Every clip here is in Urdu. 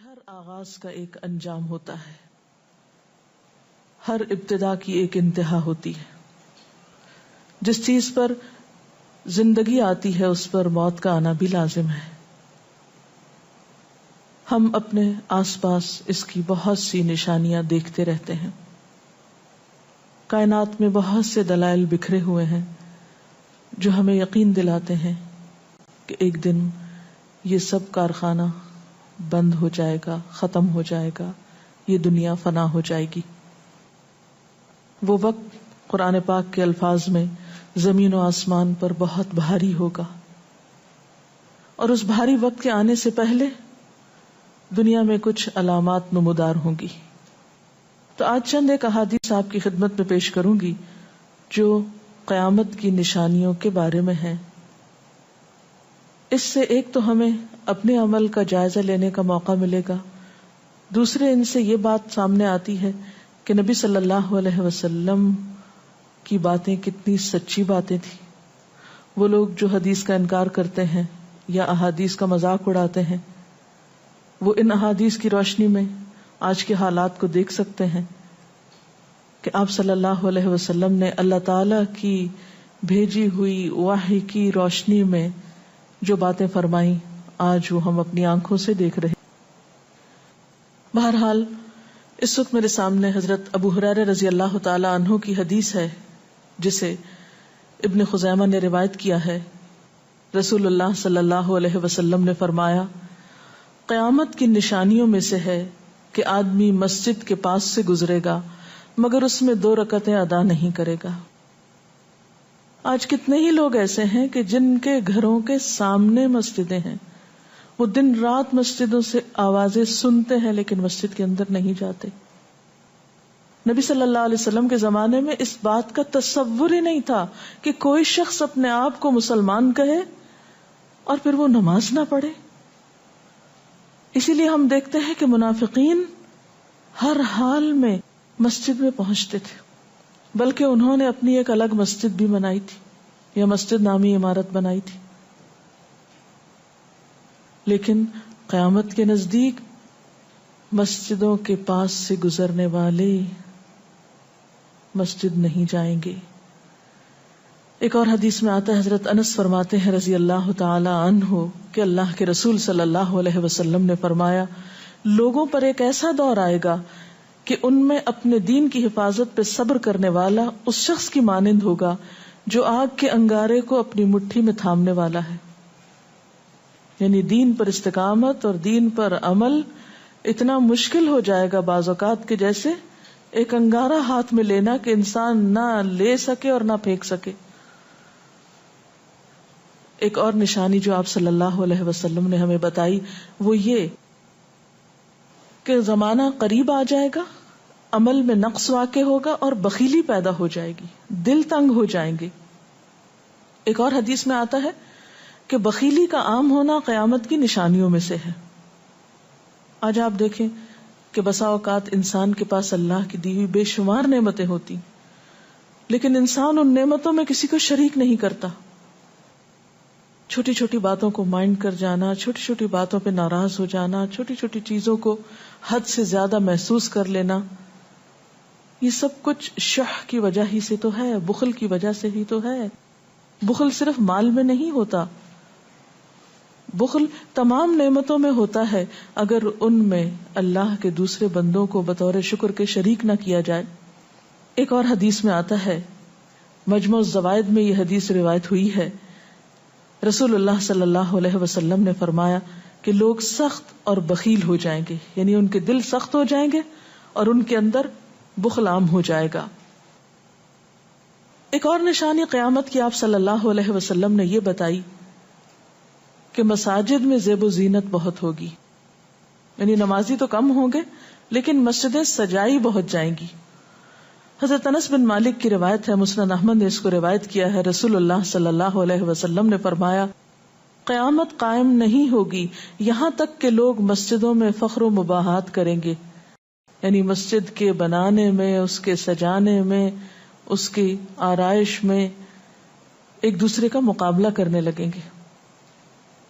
ہر آغاز کا ایک انجام ہوتا ہے، ہر ابتدا کی ایک انتہا ہوتی ہے. جس چیز پر زندگی آتی ہے اس پر موت کا آنا بھی لازم ہے. ہم اپنے آس پاس اس کی بہت سی نشانیاں دیکھتے رہتے ہیں. کائنات میں بہت سے دلائل بکھرے ہوئے ہیں جو ہمیں یقین دلاتے ہیں کہ ایک دن یہ سب کارخانہ بند ہو جائے گا، ختم ہو جائے گا، یہ دنیا فنا ہو جائے گی. وہ وقت قرآن پاک کے الفاظ میں زمین و آسمان پر بہت بھاری ہوگا، اور اس بھاری وقت کے آنے سے پہلے دنیا میں کچھ علامات نمودار ہوں گی. تو آج چند ایک احادیث آپ کی خدمت میں پیش کروں گی جو قیامت کی نشانیوں کے بارے میں ہیں. اس سے ایک تو ہمیں اپنے عمل کا جائزہ لینے کا موقع ملے گا، دوسرے ان سے یہ بات سامنے آتی ہے کہ نبی صلی اللہ علیہ وسلم کی باتیں کتنی سچی باتیں تھیں. وہ لوگ جو حدیث کا انکار کرتے ہیں یا احادیث کا مذاق اڑاتے ہیں، وہ ان احادیث کی روشنی میں آج کے حالات کو دیکھ سکتے ہیں کہ آپ صلی اللہ علیہ وسلم نے اللہ تعالی کی بھیجی ہوئی وحی کی روشنی میں جو باتیں فرمائیں آج وہ ہم اپنی آنکھوں سے دیکھ رہے. بہرحال اس وقت میرے سامنے حضرت ابو ہریرہ رضی اللہ تعالی عنہ کی حدیث ہے جسے ابن خزیمہ نے روایت کیا ہے. رسول اللہ صلی اللہ علیہ وسلم نے فرمایا، قیامت کی نشانیوں میں سے ہے کہ آدمی مسجد کے پاس سے گزرے گا مگر اس میں 2 رکعتیں ادا نہیں کرے گا. آج کتنے ہی لوگ ایسے ہیں کہ جن کے گھروں کے سامنے مسجدیں ہیں، وہ دن رات مسجدوں سے آوازیں سنتے ہیں لیکن مسجد کے اندر نہیں جاتے. نبی صلی اللہ علیہ وسلم کے زمانے میں اس بات کا تصور ہی نہیں تھا کہ کوئی شخص اپنے آپ کو مسلمان کہے اور پھر وہ نماز نہ پڑھے. اسی لیے ہم دیکھتے ہیں کہ منافقین ہر حال میں مسجد میں پہنچتے تھے، بلکہ انہوں نے اپنی ایک الگ مسجد بھی بنائی تھی یا مسجد نامی عمارت بنائی تھی. لیکن قیامت کے نزدیک مسجدوں کے پاس سے گزرنے والے مسجد نہیں جائیں گے. ایک اور حدیث میں آتا ہے، حضرت انس فرماتے ہیں رضی اللہ تعالی عنہ کہ اللہ کے رسول صلی اللہ علیہ وسلم نے فرمایا، لوگوں پر ایک ایسا دور آئے گا کہ ان میں اپنے دین کی حفاظت پہ صبر کرنے والا اس شخص کی مانند ہوگا جو آگ کے انگارے کو اپنی مٹھی میں تھامنے والا ہے. یعنی دین پر استقامت اور دین پر عمل اتنا مشکل ہو جائے گا بعض اوقات کہ جیسے ایک انگارہ ہاتھ میں لینا کہ انسان نہ لے سکے اور نہ پھینک سکے. ایک اور نشانی جو آپ صلی اللہ علیہ وسلم نے ہمیں بتائی وہ یہ کہ زمانہ قریب آ جائے گا، عمل میں نقص واقع ہوگا اور بخیلی پیدا ہو جائے گی، دل تنگ ہو جائیں گے. ایک اور حدیث میں آتا ہے کہ بخیلی کا عام ہونا قیامت کی نشانیوں میں سے ہے. آج آپ دیکھیں کہ بسا اوقات انسان کے پاس اللہ کی دی ہوئی بے شمار نعمتیں ہوتی لیکن انسان ان نعمتوں میں کسی کو شریک نہیں کرتا. چھوٹی چھوٹی باتوں کو مائنڈ کر جانا، چھوٹی چھوٹی باتوں پہ ناراض ہو جانا، چھوٹی چھوٹی چیزوں کو حد سے زیادہ محسوس کر لینا، یہ سب کچھ شح کی وجہ ہی سے تو ہے، بخل کی وجہ سے ہی تو ہے. بخل صرف مال میں نہیں ہوتا، بخل تمام نعمتوں میں ہوتا ہے اگر ان میں اللہ کے دوسرے بندوں کو بطور شکر کے شریک نہ کیا جائے. ایک اور حدیث میں آتا ہے، مجموع الزوائد میں یہ حدیث روایت ہوئی ہے، رسول اللہ صلی اللہ علیہ وسلم نے فرمایا کہ لوگ سخت اور بخیل ہو جائیں گے، یعنی ان کے دل سخت ہو جائیں گے اور ان کے اندر بخل عام ہو جائے گا. ایک اور نشانی قیامت کی آپ صلی اللہ علیہ وسلم نے یہ بتائی کہ مساجد میں زیب و زینت بہت ہوگی، یعنی نمازی تو کم ہوں گے لیکن مسجدیں سجائی بہت جائیں گی. حضرت انس بن مالک کی روایت ہے، مسند احمد نے اس کو روایت کیا ہے، رسول اللہ صلی اللہ علیہ وسلم نے فرمایا، قیامت قائم نہیں ہوگی یہاں تک کہ لوگ مسجدوں میں فخر و مباحات کریں گے، یعنی مسجد کے بنانے میں، اس کے سجانے میں، اس کی آرائش میں ایک دوسرے کا مقابلہ کرنے لگیں گے.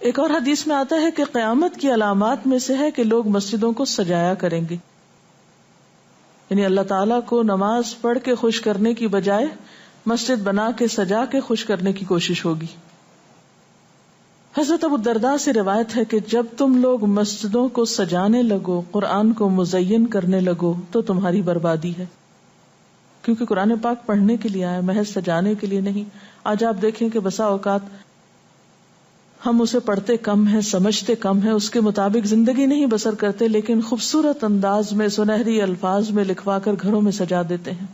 ایک اور حدیث میں آتا ہے کہ قیامت کی علامات میں سے ہے کہ لوگ مسجدوں کو سجایا کریں گے، یعنی اللہ تعالیٰ کو نماز پڑھ کے خوش کرنے کی بجائے مسجد بنا کے سجا کے خوش کرنے کی کوشش ہوگی۔ حضرت ابو الدرداء سے روایت ہے کہ جب تم لوگ مسجدوں کو سجانے لگو، قرآن کو مزین کرنے لگو تو تمہاری بربادی ہے، کیونکہ قرآن پاک پڑھنے کے لیے آیا، محض سجانے کے لیے نہیں۔ آج آپ دیکھیں کہ بسا اوقات ہم اسے پڑھتے کم ہیں، سمجھتے کم ہیں، اس کے مطابق زندگی نہیں بسر کرتے، لیکن خوبصورت انداز میں سنہری الفاظ میں لکھوا کر گھروں میں سجا دیتے ہیں۔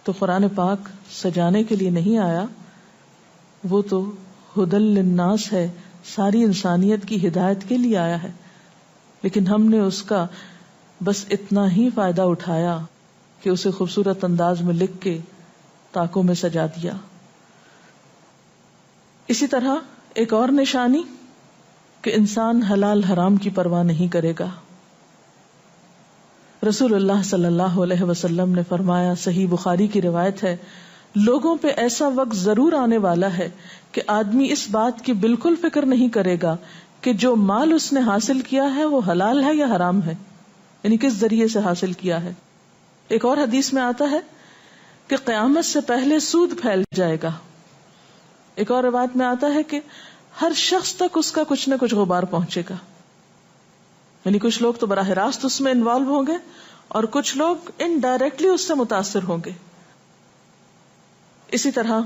تو قرآن پاک سجانے کے لیے نہیں آیا، وہ تو ہدی للناس ہے، ساری انسانیت کی ہدایت کے لیے آیا ہے، لیکن ہم نے اس کا بس اتنا ہی فائدہ اٹھایا کہ اسے خوبصورت انداز میں لکھ کے طاقوں میں سجا دیا۔ اسی طرح ایک اور نشانی کہ انسان حلال حرام کی پرواہ نہیں کرے گا۔ رسول اللہ صلی اللہ علیہ وسلم نے فرمایا، صحیح بخاری کی روایت ہے، لوگوں پہ ایسا وقت ضرور آنے والا ہے کہ آدمی اس بات کی بالکل فکر نہیں کرے گا کہ جو مال اس نے حاصل کیا ہے وہ حلال ہے یا حرام ہے، یعنی کس ذریعے سے حاصل کیا ہے۔ ایک اور حدیث میں آتا ہے کہ قیامت سے پہلے سود پھیل جائے گا۔ ایک اور روایت میں آتا ہے کہ ہر شخص تک اس کا کچھ نہ کچھ غبار پہنچے گا، یعنی کچھ لوگ تو براہ راست اس میں انوالو ہوں گے اور کچھ لوگ انڈائریکٹلی اس سے متاثر ہوں گے۔ اسی طرح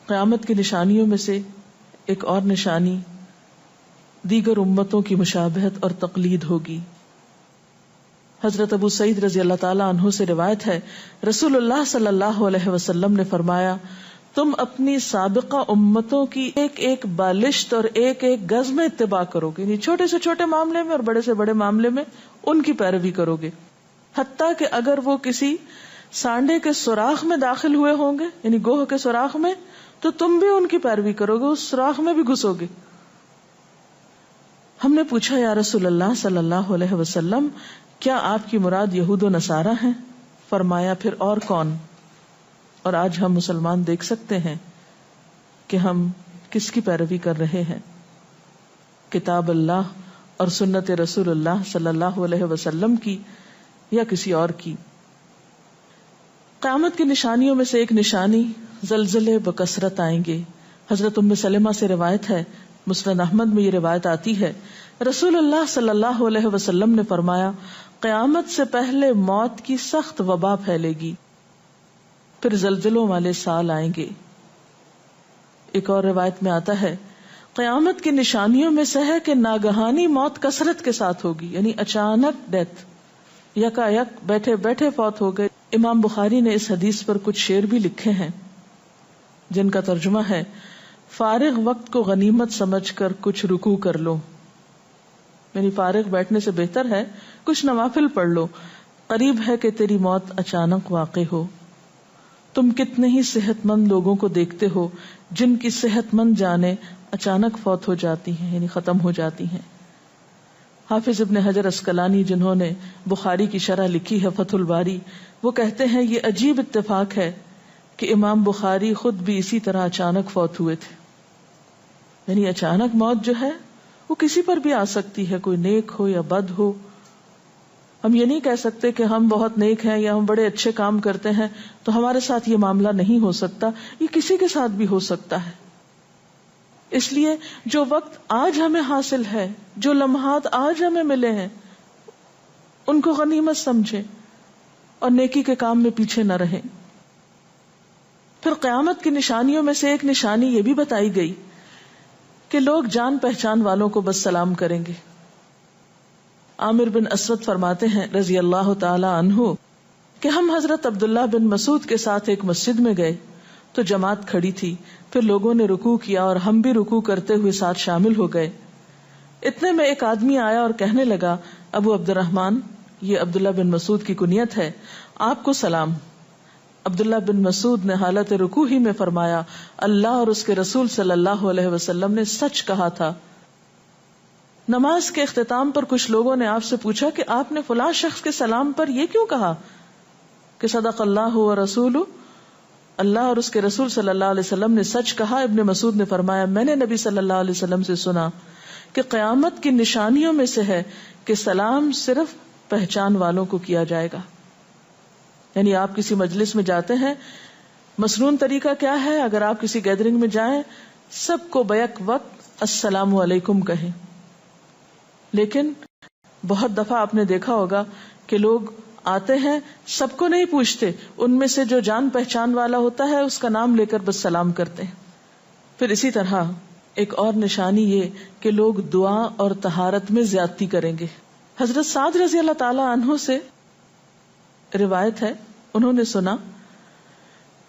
قیامت کی نشانیوں میں سے ایک اور نشانی دیگر امتوں کی مشابہت اور تقلید ہوگی۔ حضرت ابو سعید رضی اللہ تعالی عنہ سے روایت ہے، رسول اللہ صلی اللہ علیہ وسلم نے فرمایا، تم اپنی سابقہ امتوں کی ایک ایک بالشت اور ایک ایک گز میں اتباع کرو گے، یعنی چھوٹے سے چھوٹے معاملے میں اور بڑے سے بڑے معاملے میں ان کی پیروی کرو گے، حتیٰ کہ اگر وہ کسی سانڈے کے سوراخ میں داخل ہوئے ہوں گے، یعنی گوہ کے سوراخ میں، تو تم بھی ان کی پیروی کرو گے، اس سوراخ میں بھی گھسو گے۔ ہم نے پوچھا، یا رسول اللہ صلی اللہ علیہ وسلم، کیا آپ کی مراد یہود و نصارہ ہیں؟ فرمایا، پھر اور کون؟ اور آج ہم مسلمان دیکھ سکتے ہیں کہ ہم کس کی پیروی کر رہے ہیں، کتاب اللہ اور سنت رسول اللہ صلی اللہ علیہ وسلم کی یا کسی اور کی۔ قیامت کی نشانیوں میں سے ایک نشانی زلزلے بکثرت آئیں گے۔ حضرت ام سلمہ سے روایت ہے، مسند احمد میں یہ روایت آتی ہے، رسول اللہ صلی اللہ علیہ وسلم نے فرمایا، قیامت سے پہلے موت کی سخت وبا پھیلے گی، پھر زلزلوں والے سال آئیں گے۔ ایک اور روایت میں آتا ہے، قیامت کی نشانیوں میں سے ہے کہ ناگہانی موت کثرت کے ساتھ ہوگی، یعنی اچانک ڈیتھ، یکا یک بیٹھے بیٹھے فوت ہو گئے۔ امام بخاری نے اس حدیث پر کچھ شعر بھی لکھے ہیں جن کا ترجمہ ہے، فارغ وقت کو غنیمت سمجھ کر کچھ رکوع کر لو، یعنی فارغ بیٹھنے سے بہتر ہے کچھ نوافل پڑھ لو، قریب ہے کہ تیری موت اچانک واقع ہو۔ تم کتنے ہی صحت مند لوگوں کو دیکھتے ہو جن کی صحت مند جانیں اچانک فوت ہو جاتی ہیں، یعنی ختم ہو جاتی ہیں۔ حافظ ابن حجر عسقلانی جنہوں نے بخاری کی شرح لکھی ہے فتح الباری، وہ کہتے ہیں یہ عجیب اتفاق ہے کہ امام بخاری خود بھی اسی طرح اچانک فوت ہوئے تھے، یعنی اچانک موت جو ہے وہ کسی پر بھی آ سکتی ہے، کوئی نیک ہو یا بد ہو۔ ہم یہ نہیں کہہ سکتے کہ ہم بہت نیک ہیں یا ہم بڑے اچھے کام کرتے ہیں تو ہمارے ساتھ یہ معاملہ نہیں ہو سکتا، یہ کسی کے ساتھ بھی ہو سکتا ہے۔ اس لیے جو وقت آج ہمیں حاصل ہے، جو لمحات آج ہمیں ملے ہیں، ان کو غنیمت سمجھیں اور نیکی کے کام میں پیچھے نہ رہیں۔ پھر قیامت کی نشانیوں میں سے ایک نشانی یہ بھی بتائی گئی کہ لوگ جان پہچان والوں کو بس سلام کریں گے۔ عامر بن اسود فرماتے ہیں رضی اللہ تعالی عنہ کہ ہم حضرت عبداللہ بن مسعود کے ساتھ ایک مسجد میں گئے تو جماعت کھڑی تھی، پھر لوگوں نے رکوع کیا اور ہم بھی رکوع کرتے ہوئے ساتھ شامل ہو گئے۔ اتنے میں ایک آدمی آیا اور کہنے لگا، ابو عبد الرحمن، یہ عبداللہ بن مسعود کی کنیت ہے، آپ کو سلام۔ عبداللہ بن مسعود نے حالت رکوع ہی میں فرمایا، اللہ اور اس کے رسول صلی اللہ علیہ وسلم نے سچ کہا تھا۔ نماز کے اختتام پر کچھ لوگوں نے آپ سے پوچھا کہ آپ نے فلاں شخص کے سلام پر یہ کیوں کہا کہ صدق اللہ و رسولہ، اللہ اور اس کے رسول صلی اللہ علیہ وسلم نے سچ کہا. ابن مسعود نے فرمایا میں نے نبی صلی اللہ علیہ وسلم سے سنا کہ قیامت کی نشانیوں میں سے ہے کہ سلام صرف پہچان والوں کو کیا جائے گا. یعنی آپ کسی مجلس میں جاتے ہیں، مسنون طریقہ کیا ہے؟ اگر آپ کسی گیدرنگ میں جائیں سب کو بیک وقت السلام علیکم کہیں. لیکن بہت دفعہ آپ نے دیکھا ہوگا کہ لوگ آتے ہیں، سب کو نہیں پوچھتے، ان میں سے جو جان پہچان والا ہوتا ہے اس کا نام لے کر بس سلام کرتے ہیں. پھر اسی طرح ایک اور نشانی یہ کہ لوگ دعا اور طہارت میں زیادتی کریں گے. حضرت سعد رضی اللہ تعالی عنہ سے روایت ہے، انہوں نے سنا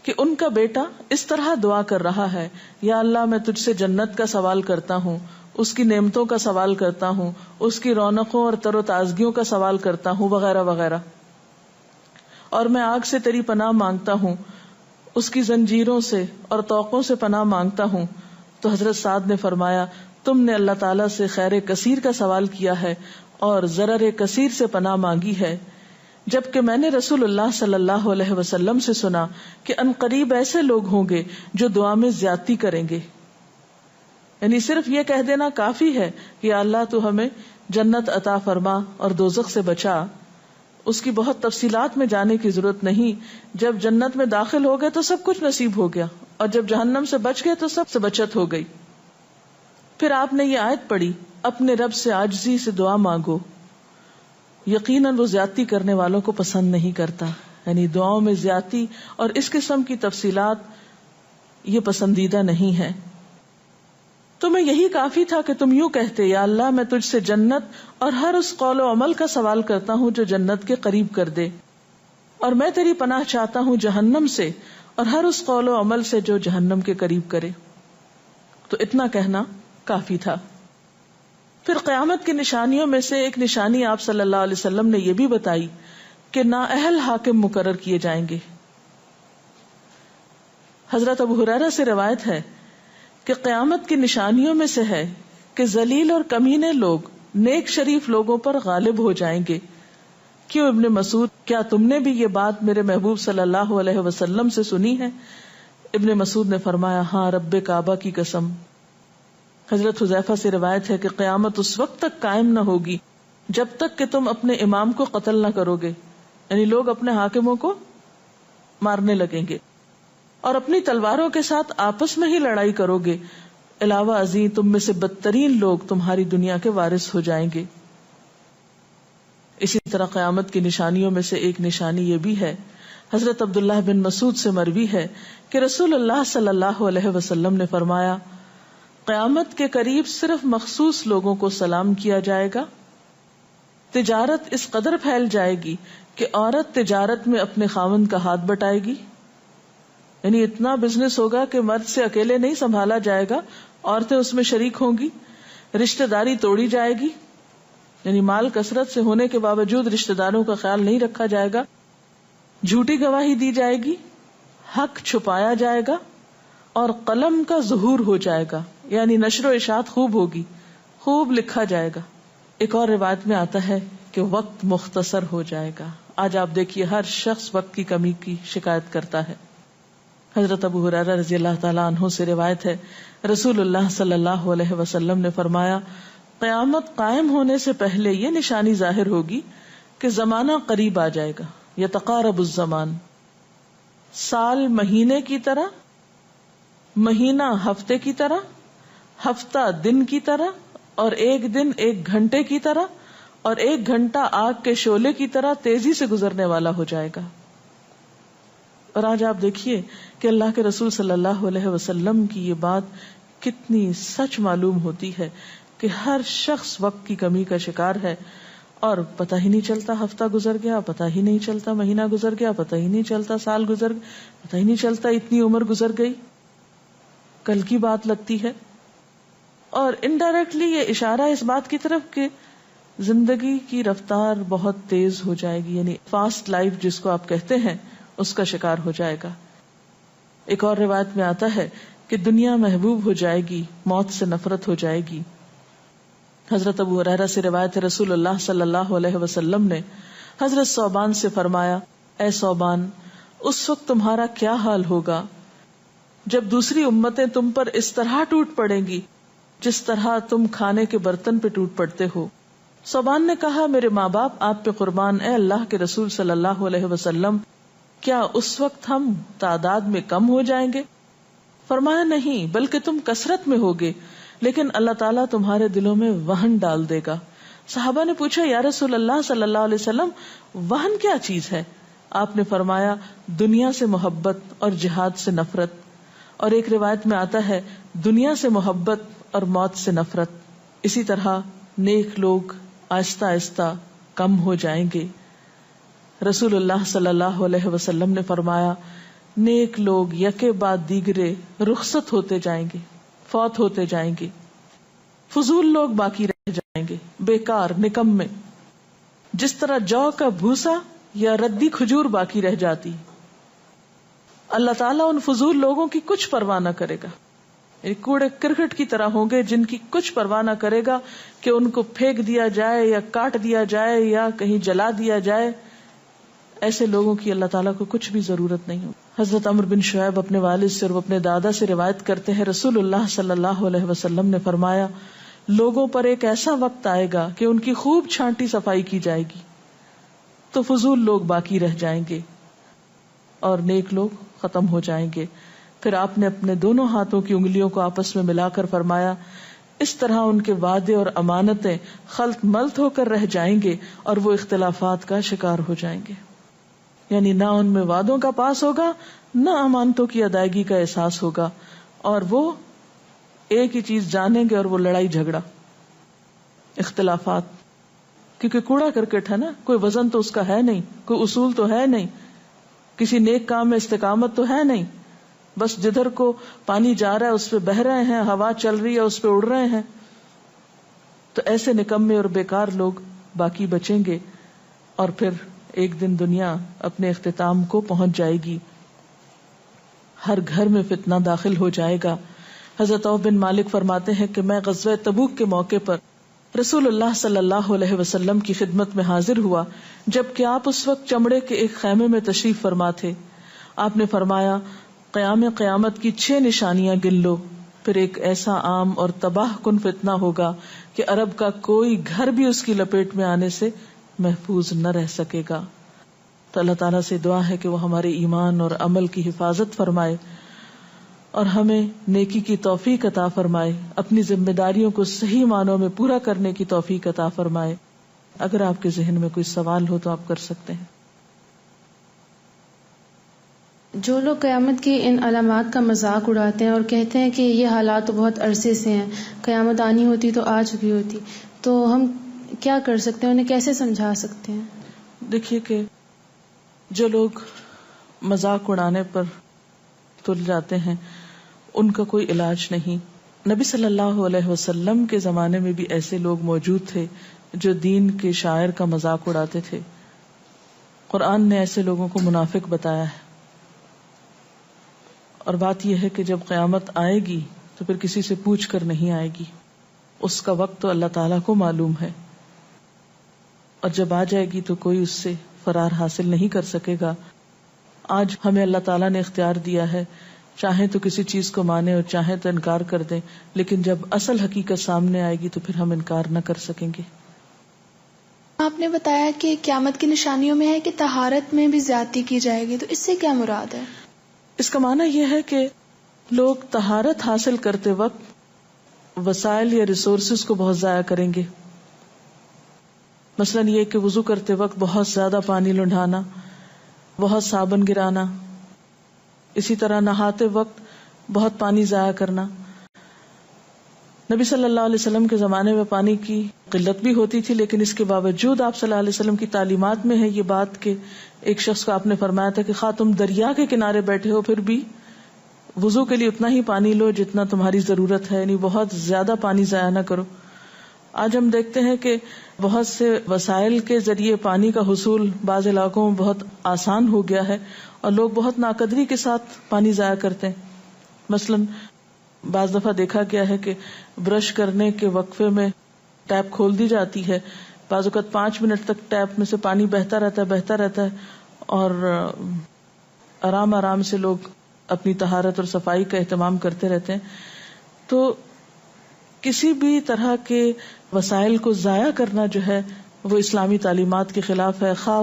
کہ ان کا بیٹا اس طرح دعا کر رہا ہے، یا اللہ میں تجھ سے جنت کا سوال کرتا ہوں، اس کی نعمتوں کا سوال کرتا ہوں، اس کی رونقوں اور تر و تازگیوں کا سوال کرتا ہوں، وغیرہ وغیرہ. اور میں آگ سے تیری پناہ مانگتا ہوں، اس کی زنجیروں سے اور طوقوں سے پناہ مانگتا ہوں. تو حضرت سعد نے فرمایا تم نے اللہ تعالیٰ سے خیر کثیر کا سوال کیا ہے اور ضرر کثیر سے پناہ مانگی ہے. جبکہ میں نے رسول اللہ صلی اللہ علیہ وسلم سے سنا کہ ان قریب ایسے لوگ ہوں گے جو دعا میں زیادتی کریں گے. یعنی صرف یہ کہہ دینا کافی ہے کہ اللہ تو ہمیں جنت عطا فرما اور دوزخ سے بچا، اس کی بہت تفصیلات میں جانے کی ضرورت نہیں. جب جنت میں داخل ہو گئے تو سب کچھ نصیب ہو گیا، اور جب جہنم سے بچ گئے تو سب سے بچت ہو گئی. پھر آپ نے یہ آیت پڑھی اپنے رب سے عاجزی سے دعا مانگو، یقیناً وہ زیادتی کرنے والوں کو پسند نہیں کرتا. یعنی دعاؤں میں زیادتی اور اس قسم کی تفصیلات یہ پسندیدہ نہیں ہے. تمہیں یہی کافی تھا کہ تم یوں کہتے یا اللہ میں تجھ سے جنت اور ہر اس قول و عمل کا سوال کرتا ہوں جو جنت کے قریب کر دے، اور میں تیری پناہ چاہتا ہوں جہنم سے اور ہر اس قول و عمل سے جو جہنم کے قریب کرے. تو اتنا کہنا کافی تھا. پھر قیامت کی نشانیوں میں سے ایک نشانی آپ صلی اللہ علیہ وسلم نے یہ بھی بتائی کہ نااہل حاکم مقرر کیے جائیں گے. حضرت ابو ہریرہ سے روایت ہے کہ قیامت کی نشانیوں میں سے ہے کہ ذلیل اور کمینے لوگ نیک شریف لوگوں پر غالب ہو جائیں گے. کیوں ابن مسعود، کیا تم نے بھی یہ بات میرے محبوب صلی اللہ علیہ وسلم سے سنی ہے؟ ابن مسعود نے فرمایا ہاں رب کعبہ کی قسم. حضرت حذیفہ سے روایت ہے کہ قیامت اس وقت تک قائم نہ ہوگی جب تک کہ تم اپنے امام کو قتل نہ کرو گے. یعنی لوگ اپنے حاکموں کو مارنے لگیں گے اور اپنی تلواروں کے ساتھ آپس میں ہی لڑائی کرو گے. علاوہ ازیں تم میں سے بدترین لوگ تمہاری دنیا کے وارث ہو جائیں گے. اسی طرح قیامت کی نشانیوں میں سے ایک نشانی یہ بھی ہے، حضرت عبداللہ بن مسعود سے مروی ہے کہ رسول اللہ صلی اللہ علیہ وسلم نے فرمایا قیامت کے قریب صرف مخصوص لوگوں کو سلام کیا جائے گا. تجارت اس قدر پھیل جائے گی کہ عورت تجارت میں اپنے خاوند کا ہاتھ بٹائے گی. یعنی اتنا بزنس ہوگا کہ مرد سے اکیلے نہیں سنبھالا جائے گا، عورتیں اس میں شریک ہوں گی. رشتہ داری توڑی جائے گی، یعنی مال کثرت سے ہونے کے باوجود رشتہ داروں کا خیال نہیں رکھا جائے گا. جھوٹی گواہی دی جائے گی، حق چھپایا جائے گا، اور قلم کا ظہور ہو جائے گا. یعنی نشر و اشاعت خوب ہوگی، خوب لکھا جائے گا. ایک اور روایت میں آتا ہے کہ وقت مختصر ہو جائے گا. آج آپ دیکھیے ہر شخص وقت کی کمی کی شکایت کرتا ہے. حضرت ابو ہریرہ رضی اللہ تعالیٰ عنہ سے روایت ہے رسول اللہ صلی اللہ علیہ وسلم نے فرمایا قیامت قائم ہونے سے پہلے یہ نشانی ظاہر ہوگی کہ زمانہ قریب آ جائے گا. یتقارب الزمان، سال مہینے کی طرح، مہینہ ہفتے کی طرح، ہفتہ دن کی طرح، اور ایک دن ایک گھنٹے کی طرح، اور ایک گھنٹہ آگ کے شعلے کی طرح تیزی سے گزرنے والا ہو جائے گا. اور آج آپ دیکھیے کہ اللہ کے رسول صلی اللہ علیہ وسلم کی یہ بات کتنی سچ معلوم ہوتی ہے کہ ہر شخص وقت کی کمی کا شکار ہے، اور پتہ ہی نہیں چلتا ہفتہ گزر گیا، پتہ ہی نہیں چلتا مہینہ گزر گیا، پتہ ہی نہیں چلتا سال گزر گیا، پتہ ہی نہیں چلتا اتنی عمر گزر گئی. کل کی بات لگتی ہے. اور انڈائریکٹلی یہ اشارہ اس بات کی طرف کہ زندگی کی رفتار بہت تیز ہو جائے گی، یعنی فاسٹ لائف جس کو آپ کہتے ہیں اس کا شکار ہو جائے گا. ایک اور روایت میں آتا ہے کہ دنیا محبوب ہو جائے گی، موت سے نفرت ہو جائے گی. حضرت ابو ہریرہ سے روایت ہے رسول اللہ صلی اللہ علیہ وسلم نے حضرت ثوبان سے فرمایا اے ثوبان، اس وقت تمہارا کیا حال ہوگا جب دوسری امتیں تم پر اس طرح ٹوٹ پڑیں گی جس طرح تم کھانے کے برتن پہ ٹوٹ پڑتے ہو. صوبان نے کہا میرے ماں باپ آپ پہ قربان، اے اللہ کے رسول صلی اللہ علیہ وسلم، کیا اس وقت ہم تعداد میں کم ہو جائیں گے؟ فرمایا نہیں، بلکہ تم کثرت میں ہوگے، لیکن اللہ تعالیٰ تمہارے دلوں میں وہن ڈال دے گا. صحابہ نے پوچھا یا رسول اللہ صلی اللہ علیہ وسلم وہن کیا چیز ہے؟ آپ نے فرمایا دنیا سے محبت اور جہاد سے نفرت، اور ایک روایت میں آتا ہے دنیا سے محبت اور موت سے نفرت. اسی طرح نیک لوگ آہستہ آہستہ کم ہو جائیں گے. رسول اللہ صلی اللہ علیہ وسلم نے فرمایا نیک لوگ یکے بعد دیگرے رخصت ہوتے جائیں گے، فوت ہوتے جائیں گے. فضول لوگ باقی رہ جائیں گے، بیکار، نکمے، جس طرح جو کا بھوسا یا ردی کھجور باقی رہ جاتی. اللہ تعالیٰ ان فضول لوگوں کی کچھ پرواہ نہ کرے گا، کوڑے کرکٹ کی طرح ہوں گے جن کی کچھ پرواہ نہ کرے گا کہ ان کو پھینک دیا جائے یا کاٹ دیا جائے یا کہیں جلا دیا جائے. ایسے لوگوں کی اللہ تعالیٰ کو کچھ بھی ضرورت نہیں ہو. حضرت عمرو بن شعیب اپنے والد سے اور اپنے دادا سے روایت کرتے ہیں رسول اللہ صلی اللہ علیہ وسلم نے فرمایا لوگوں پر ایک ایسا وقت آئے گا کہ ان کی خوب چھانٹی صفائی کی جائے گی تو فضول لوگ باقی رہ جائیں گے اور نیک لوگ ختم ہو جائیں گے. پھر آپ نے اپنے دونوں ہاتھوں کی انگلیوں کو آپس میں ملا کر فرمایا اس طرح ان کے وعدے اور امانتیں خلط ملط ہو کر رہ جائیں گے اور وہ اختلافات کا شکار ہو جائیں گے. یعنی نہ ان میں وعدوں کا پاس ہوگا نہ امانتوں کی ادائیگی کا احساس ہوگا، اور وہ ایک ہی چیز جانیں گے اور وہ لڑائی جھگڑا، اختلافات. کیونکہ کوڑا کرکٹ ہے نا، کوئی وزن تو اس کا ہے نہیں، کوئی اصول تو ہے نہیں، کسی نیک کام میں استقامت تو ہے نہیں، بس جدھر کو پانی جا رہا ہے اس پہ بہ رہے ہیں، ہوا چل رہی ہے اس پہ اڑ رہے ہیں. تو ایسے نکمے اور بیکار لوگ باقی بچیں گے اور پھر ایک دن دنیا اپنے اختتام کو پہنچ جائے گی. ہر گھر میں فتنہ داخل ہو جائے گا. حضرت عوف بن مالک فرماتے ہیں کہ میں غزوہ تبوک کے موقع پر رسول اللہ صلی اللہ علیہ وسلم کی خدمت میں حاضر ہوا جبکہ آپ اس وقت چمڑے کے ایک خیمے میں تشریف فرما تھے. آپ نے فرمایا قیامت کی 6 نشانیاں گن لو. پھر ایک ایسا عام اور تباہ کن فتنہ ہوگا کہ عرب کا کوئی گھر بھی اس کی لپیٹ میں آنے سے محفوظ نہ رہ سکے گا. تو اللہ تعالیٰ سے دعا ہے کہ وہ ہمارے ایمان اور عمل کی حفاظت فرمائے اور ہمیں نیکی کی توفیق عطا فرمائے، اپنی ذمہ داریوں کو صحیح معنوں میں پورا کرنے کی توفیق عطا فرمائے. اگر آپ کے ذہن میں کوئی سوال ہو تو آپ کر سکتے ہیں. جو لوگ قیامت کی ان علامات کا مذاق اڑاتے ہیں اور کہتے ہیں کہ یہ حالات تو بہت عرصے سے ہیں، قیامت آنی ہوتی تو آ چکی ہوتی، تو ہم کیا کر سکتے ہیں، انہیں کیسے سمجھا سکتے ہیں؟ دیکھیے کہ جو لوگ مذاق اڑانے پر تل جاتے ہیں ان کا کوئی علاج نہیں. نبی صلی اللہ علیہ وسلم کے زمانے میں بھی ایسے لوگ موجود تھے جو دین کے شاعر کا مذاق اڑاتے تھے. قرآن نے ایسے لوگوں کو منافق بتایا ہے. اور بات یہ ہے کہ جب قیامت آئے گی تو پھر کسی سے پوچھ کر نہیں آئے گی، اس کا وقت تو اللہ تعالیٰ کو معلوم ہے، اور جب آ جائے گی تو کوئی اس سے فرار حاصل نہیں کر سکے گا. آج ہمیں اللہ تعالیٰ نے اختیار دیا ہے، چاہیں تو کسی چیز کو مانیں اور چاہیں تو انکار کر دیں، لیکن جب اصل حقیقت سامنے آئے گی تو پھر ہم انکار نہ کر سکیں گے. آپ نے بتایا کہ قیامت کی نشانیوں میں ہے کہ طہارت میں بھی زیادتی کی جائے گی، تو اس سے کیا مراد ہے؟ اس کا معنی یہ ہے کہ لوگ طہارت حاصل کرتے وقت وسائل یا ریسورسز کو بہت ضائع کریں گے. مثلا یہ کہ وضو کرتے وقت بہت زیادہ پانی لنڈھانا، بہت صابن گرانا، اسی طرح نہاتے وقت بہت پانی ضائع کرنا. نبی صلی اللہ علیہ وسلم کے زمانے میں پانی کی قلت بھی ہوتی تھی، لیکن اس کے باوجود آپ صلی اللہ علیہ وسلم کی تعلیمات میں ہے یہ بات کہ ایک شخص کو آپ نے فرمایا تھا کہ خواہ تم دریا کے کنارے بیٹھے ہو پھر بھی وضو کے لیے اتنا ہی پانی لو جتنا تمہاری ضرورت ہے، یعنی بہت زیادہ پانی ضائع نہ کرو. آج ہم دیکھتے ہیں کہ بہت سے وسائل کے ذریعے پانی کا حصول بعض علاقوں میں بہت آسان ہو گیا ہے اور لوگ بہت ناقدری کے ساتھ پانی ضائع کرتے ہیں. مثلاً بعض دفعہ دیکھا گیا ہے کہ برش کرنے کے وقفے میں ٹیپ کھول دی جاتی ہے، بعض اوقات 5 منٹ تک ٹیپ میں سے پانی بہتا رہتا ہے اور آرام آرام سے لوگ اپنی طہارت اور صفائی کا اہتمام کرتے رہتے ہیں. تو کسی بھی طرح کے وسائل کو ضائع کرنا جو ہے وہ اسلامی تعلیمات کے خلاف ہے، خواہ